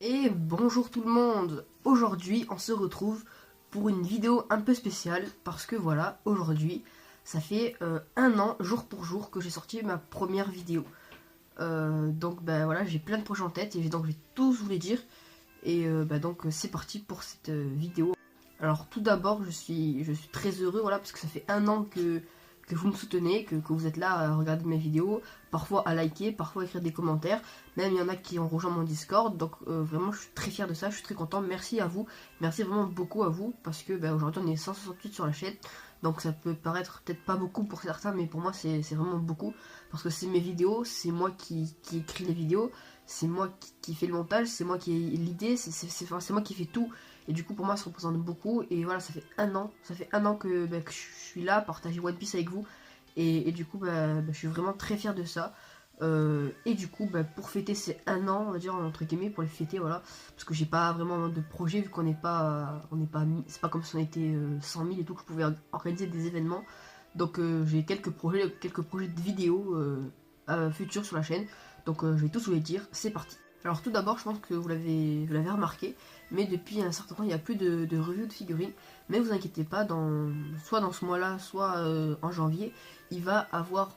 Et bonjour tout le monde. Aujourd'hui on se retrouve pour une vidéo un peu spéciale parce que voilà, aujourd'hui ça fait un an jour pour jour que j'ai sorti ma première vidéo. Donc ben voilà, j'ai plein de projets en tête et donc je vais tous vous les dire. Et donc c'est parti pour cette vidéo. Alors tout d'abord je suis très heureux, voilà, parce que ça fait un an que vous me soutenez, que vous êtes là à regarder mes vidéos, parfois à liker, parfois à écrire des commentaires. Même il y en a qui ont rejoint mon Discord, donc vraiment je suis très fier de ça, je suis très content. Merci à vous, merci vraiment beaucoup à vous, parce que aujourd'hui on est 168 sur la chaîne. Donc ça peut paraître peut-être pas beaucoup pour certains, mais pour moi c'est vraiment beaucoup. Parce que c'est mes vidéos, c'est moi qui écris les vidéos, c'est moi qui fais le montage, c'est moi qui ai l'idée, c'est moi qui fais tout. Et du coup pour moi ça représente beaucoup. Et voilà, ça fait un an que je suis là à partager One Piece avec vous. Et du coup je suis vraiment très fier de ça. Et du coup pour fêter ces un an, on va dire entre guillemets, pour les fêter, voilà, parce que j'ai pas vraiment de projet vu qu'on n'est pas, c'est pas comme si on était 100 000 et tout, que je pouvais organiser des événements. Donc j'ai quelques projets de vidéos futurs sur la chaîne. Donc je vais tous vous les dire, c'est parti. Alors tout d'abord, je pense que vous l'avez remarqué, mais depuis un certain temps, il n'y a plus de review de figurines. Mais vous inquiétez pas, soit dans ce mois-là, soit en janvier, il va avoir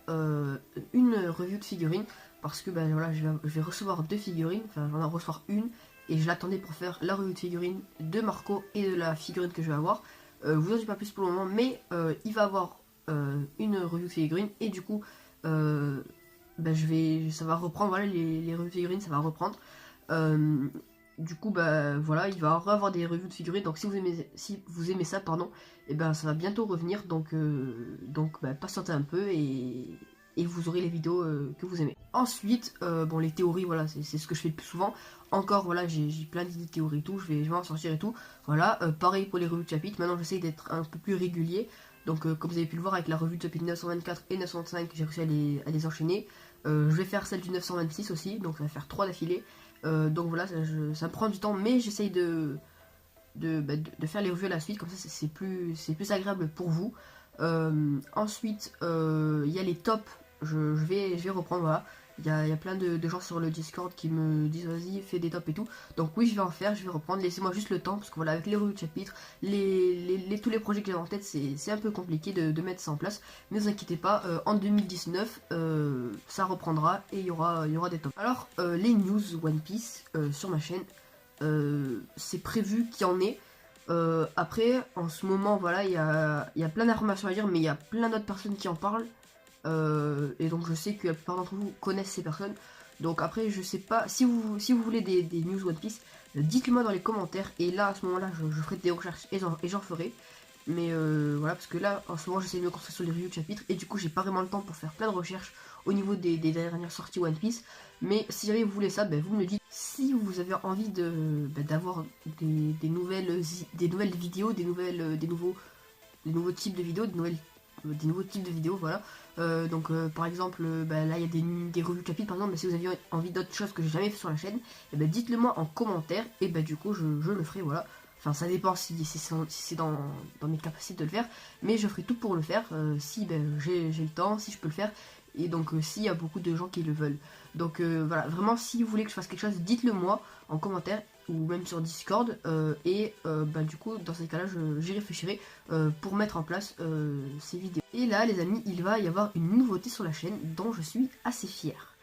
une review de figurines. Parce que voilà, je vais recevoir deux figurines, enfin j'en ai recevoir une, et je l'attendais pour faire la review de figurines de Marco et de la figurine que je vais avoir. Vous en dites pas plus pour le moment, mais il va avoir une review de figurines, et du coup ça va reprendre, voilà, les revues de figurines, ça va reprendre. Du coup voilà, il va avoir des revues de figurines, donc si vous aimez ça, pardon, et ça va bientôt revenir, donc patientez un peu et vous aurez les vidéos que vous aimez. Ensuite, bon, les théories, voilà, c'est ce que je fais le plus souvent. Encore, voilà, j'ai plein d'idées de théories et tout, je vais en sortir et tout. Voilà, pareil pour les revues de chapitres. Maintenant, j'essaye d'être un peu plus régulier. Donc, comme vous avez pu le voir avec la revue de chapitre 924 et 925, j'ai réussi à les enchaîner. Je vais faire celle du 926 aussi, donc ça va faire 3 d'affilée. Donc voilà, ça me prend du temps, mais j'essaye de faire les revues à la suite, comme ça c'est plus agréable pour vous. Ensuite, il y a les tops, je vais reprendre, voilà. Il y a plein de gens sur le Discord qui me disent vas-y, fais des tops et tout. Donc oui, je vais en faire, je vais reprendre. Laissez-moi juste le temps, parce que voilà, avec les revues de chapitres, tous les projets que j'ai en tête, c'est un peu compliqué de mettre ça en place. Mais ne vous inquiétez pas, en 2019, ça reprendra et il y aura des tops. Alors, les news One Piece sur ma chaîne, c'est prévu qu'il y en ait. Après, en ce moment, voilà, il y a plein d'informations à dire, mais il y a plein d'autres personnes qui en parlent. Et donc je sais que la plupart d'entre vous connaissent ces personnes. Donc après, je sais pas, si vous voulez des news One Piece, dites-le moi dans les commentaires. Et là, à ce moment-là, je ferai des recherches et j'en ferai. Mais voilà, parce que là, en ce moment, j'essaie de me concentrer sur les reviews de chapitres. Et du coup, j'ai pas vraiment le temps pour faire plein de recherches au niveau des dernières sorties One Piece. Mais si jamais vous voulez ça, vous me le dites. Si vous avez envie d'avoir des nouvelles vidéos, des nouveaux types de vidéos, des nouveaux types de vidéos, voilà. Par exemple, là il y a des revues de chapitres par exemple, mais si vous avez envie d'autres choses que j'ai jamais fait sur la chaîne, dites-le moi en commentaire, et du coup je le ferai, voilà. Enfin, ça dépend si c'est dans mes capacités de le faire, mais je ferai tout pour le faire, si j'ai le temps, si je peux le faire, et donc s'il y a beaucoup de gens qui le veulent. Donc voilà, vraiment, si vous voulez que je fasse quelque chose, dites-le moi en commentaire, ou même sur Discord, du coup dans ces cas-là j'y réfléchirai pour mettre en place ces vidéos. Et là les amis, il va y avoir une nouveauté sur la chaîne dont je suis assez fier.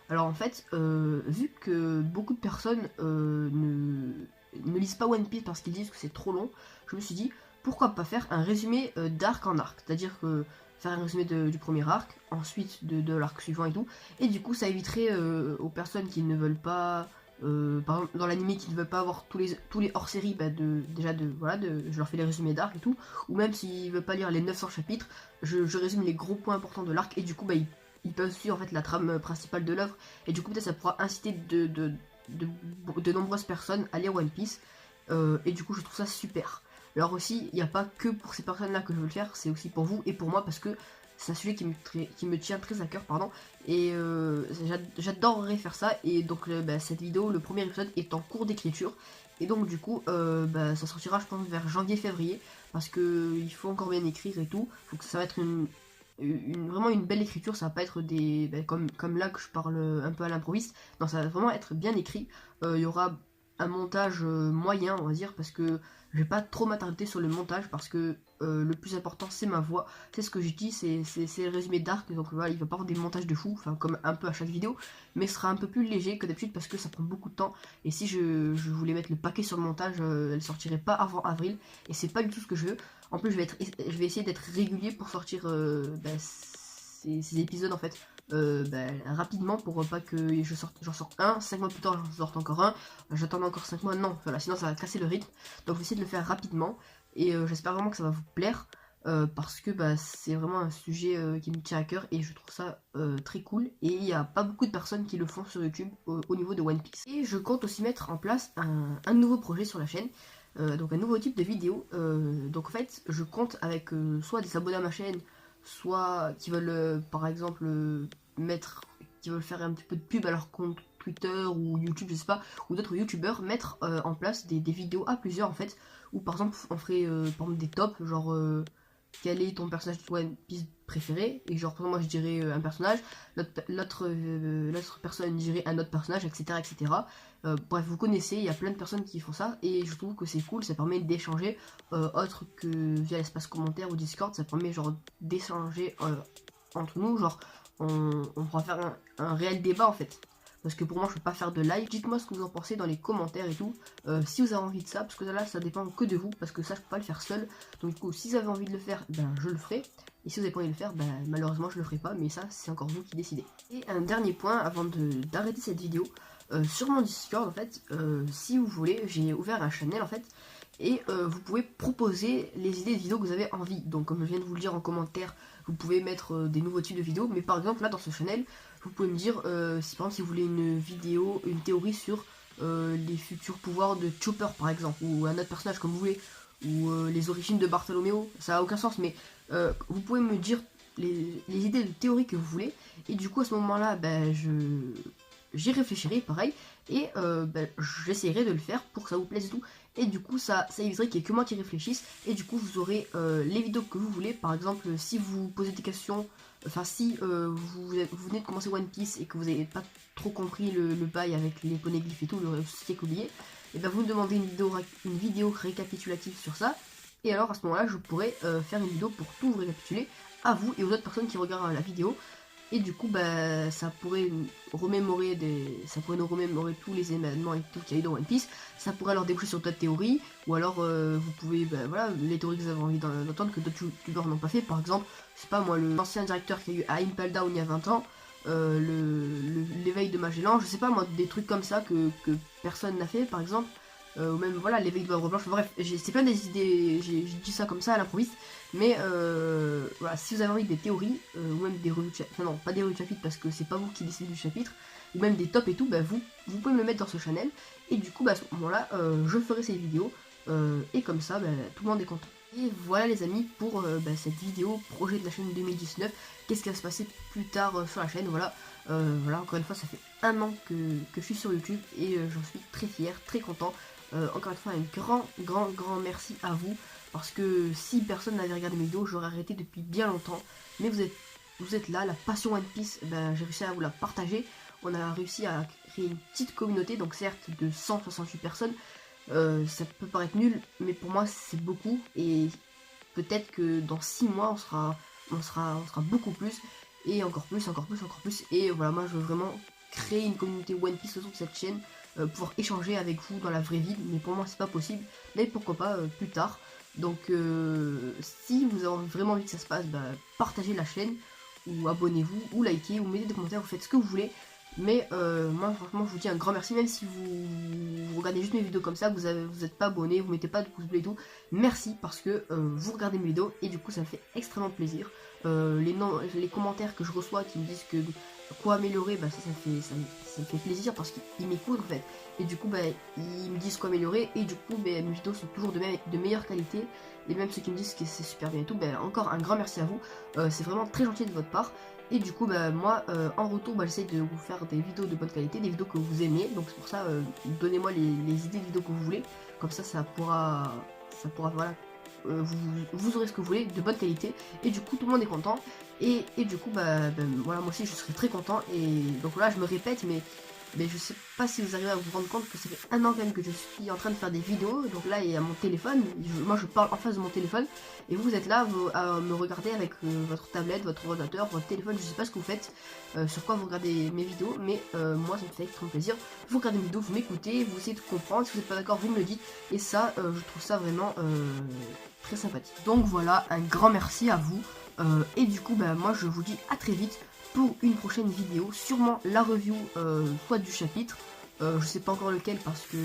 Alors en fait, vu que beaucoup de personnes ne lisent pas One Piece parce qu'ils disent que c'est trop long, je me suis dit pourquoi pas faire un résumé d'arc en arc, c'est-à-dire que faire un résumé du premier arc, ensuite de l'arc suivant et tout, et du coup ça éviterait aux personnes qui ne veulent pas, par exemple dans l'anime, qui ne veulent pas avoir tous les hors-séries, je leur fais les résumés d'arc et tout, ou même s'ils veulent pas lire les 900 chapitres, je résume les gros points importants de l'arc, et du coup ils peuvent suivre en fait la trame principale de l'œuvre, et du coup peut-être ça pourra inciter de nombreuses personnes à lire One Piece, et du coup je trouve ça super. Alors aussi, il n'y a pas que pour ces personnes-là que je veux le faire, c'est aussi pour vous et pour moi, parce que c'est un sujet qui me tient très à cœur, pardon, et j'adorerais faire ça. Et donc cette vidéo, le premier épisode est en cours d'écriture, et donc du coup ça sortira, je pense, vers janvier-février, parce que il faut encore bien écrire et tout. Donc ça va être vraiment une belle écriture, ça va pas être comme là que je parle un peu à l'improviste. Non, ça va vraiment être bien écrit. Il y aura un montage moyen, on va dire, parce que je vais pas trop m'attarder sur le montage, parce que le plus important c'est ma voix, c'est ce que je dis, c'est le résumé d'Ark, donc voilà, il va pas avoir des montages de fou, enfin comme un peu à chaque vidéo, mais ce sera un peu plus léger que d'habitude parce que ça prend beaucoup de temps, et si je voulais mettre le paquet sur le montage, elle sortirait pas avant avril, et c'est pas du tout ce que je veux. En plus je vais essayer d'être régulier pour sortir ces épisodes en fait. Rapidement pour pas que j'en sorte un, 5 mois plus tard j'en sorte encore un, j'attends encore 5 mois, non, voilà, sinon ça va casser le rythme, donc je vais essayer de le faire rapidement, et j'espère vraiment que ça va vous plaire, parce que c'est vraiment un sujet qui me tient à cœur, et je trouve ça très cool, et il n'y a pas beaucoup de personnes qui le font sur YouTube au niveau de One Piece. Et je compte aussi mettre en place un nouveau projet sur la chaîne, donc un nouveau type de vidéo, donc en fait je compte avec soit des abonnés à ma chaîne, soit qui veulent par exemple qui veulent faire un petit peu de pub à leur compte Twitter ou YouTube, je sais pas, ou d'autres youtubeurs, mettre en place des vidéos à plusieurs en fait, où par exemple on ferait par exemple des tops, genre quel est ton personnage de One Piece préféré, et genre moi je dirais un personnage, l'autre personne dirait un autre personnage, etc. etc. Bref, vous connaissez, il y a plein de personnes qui font ça, et je trouve que c'est cool, ça permet d'échanger, autre que via l'espace commentaire ou Discord, ça permet genre d'échanger entre nous, genre on pourra faire un réel débat en fait. Parce que pour moi je peux pas faire de live. Dites-moi ce que vous en pensez dans les commentaires et tout, si vous avez envie de ça, parce que là ça dépend que de vous, parce que ça je peux pas le faire seul. Donc du coup si vous avez envie de le faire, ben je le ferai, et si vous avez pas envie de le faire, ben malheureusement je le ferai pas, mais ça c'est encore vous qui décidez. Et un dernier point avant d'arrêter cette vidéo, sur mon Discord en fait, si vous voulez, j'ai ouvert un channel en fait, et vous pouvez proposer les idées de vidéos que vous avez envie. Donc comme je viens de vous le dire en commentaire, vous pouvez mettre des nouveaux types de vidéos, mais par exemple là dans ce channel, vous pouvez me dire si par exemple si vous voulez une vidéo, une théorie sur les futurs pouvoirs de Chopper par exemple, ou un autre personnage comme vous voulez, ou les origines de Bartholoméo, ça a aucun sens, mais vous pouvez me dire les idées de théorie que vous voulez, et du coup à ce moment là, j'y réfléchirai pareil, et j'essaierai de le faire pour que ça vous plaise et tout, et du coup ça éviterait qu'il n'y ait que moi qui réfléchisse, et du coup vous aurez les vidéos que vous voulez. Par exemple si vous posez des questions, enfin si vous venez de commencer One Piece et que vous n'avez pas trop compris le bail avec les poneglyphes et tout, le siècle oublié, et bien vous me demandez une vidéo récapitulative sur ça, et alors à ce moment là je pourrais faire une vidéo pour tout vous récapituler à vous et aux autres personnes qui regardent la vidéo. Et du coup, ça pourrait nous remémorer tous les événements et tout qu'il y a eu dans One Piece. Ça pourrait alors déboucher sur d'autres théories, ou alors vous pouvez, voilà, les théories que vous avez envie d'entendre que d'autres youtubeurs n'ont pas fait. Par exemple, je sais pas moi, l'ancien directeur qui a eu à Impel Down il y a 20 ans, l'éveil de Magellan, je sais pas moi, des trucs comme ça que personne n'a fait, par exemple. Ou même voilà l'éveil de l'Arbre Blanche, bref, c'est plein des idées, j'ai dit ça comme ça à l'improviste, mais voilà, si vous avez envie des théories, ou même des revues de chapitre, non pas des revues de chapitre parce que c'est pas vous qui décidez du chapitre, ou même des tops et tout, vous pouvez me le mettre dans ce channel, et du coup à ce moment là, je ferai ces vidéos, et comme ça tout le monde est content. Et voilà les amis pour cette vidéo projet de la chaîne 2019, qu'est-ce qui va se passer plus tard sur la chaîne, voilà. Voilà, encore une fois ça fait un an que je suis sur YouTube, et j'en suis très fier, très content. Encore une fois un grand merci à vous, parce que si personne n'avait regardé mes vidéos j'aurais arrêté depuis bien longtemps, mais vous êtes là, la passion One Piece, j'ai réussi à vous la partager. On a réussi à créer une petite communauté, donc certes de 168 personnes, ça peut paraître nul, mais pour moi c'est beaucoup, et peut-être que dans 6 mois on sera beaucoup plus, et encore plus, et voilà, moi je veux vraiment créer une communauté One Piece autour de cette chaîne, pouvoir échanger avec vous dans la vraie vie, mais pour moi c'est pas possible, mais pourquoi pas plus tard. Donc si vous avez vraiment envie que ça se passe, partagez la chaîne, ou abonnez-vous, ou likez, ou mettez des commentaires, vous faites ce que vous voulez. Mais moi franchement je vous dis un grand merci, même si vous regardez juste mes vidéos comme ça, vous n'êtes pas abonné, vous mettez pas de pouce bleu et tout, merci, parce que vous regardez mes vidéos, et du coup ça me fait extrêmement plaisir. Les commentaires que je reçois qui me disent que quoi améliorer, ça me fait plaisir, parce qu'ils m'écoutent en fait, et du coup ils me disent quoi améliorer, et du coup mes vidéos sont toujours de meilleure qualité, et même ceux qui me disent que c'est super bien et tout, encore un grand merci à vous, c'est vraiment très gentil de votre part. Et du coup moi en retour j'essaie de vous faire des vidéos de bonne qualité, des vidéos que vous aimez, donc c'est pour ça donnez-moi les idées de vidéos que vous voulez, comme ça pourra voilà, vous aurez ce que vous voulez de bonne qualité, et du coup tout le monde est content, et du coup voilà, moi aussi je serai très content. Et donc là je me répète, mais Mais je sais pas si vous arrivez à vous rendre compte que ça fait un an quand même que je suis en train de faire des vidéos. Donc là, il y a mon téléphone. Moi, je parle en face de mon téléphone. Et vous êtes là à me regarder avec votre tablette, votre ordinateur, votre téléphone. Je sais pas ce que vous faites, sur quoi vous regardez mes vidéos. Mais moi, ça me fait extrêmement plaisir. Vous regardez mes vidéos, vous m'écoutez, vous essayez de comprendre. Si vous n'êtes pas d'accord, vous me le dites. Et ça, je trouve ça vraiment très sympathique. Donc voilà, un grand merci à vous. Et du coup, bah, moi, je vous dis à très vite pour une prochaine vidéo, sûrement la review soit du chapitre, je sais pas encore lequel parce que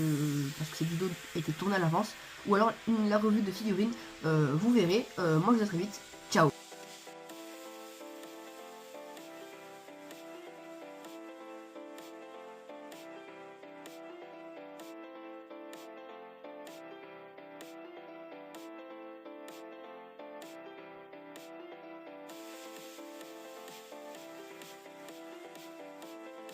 cette vidéo était tournée à l'avance, ou alors la revue de figurines, vous verrez, moi je vous dis à très vite, ciao.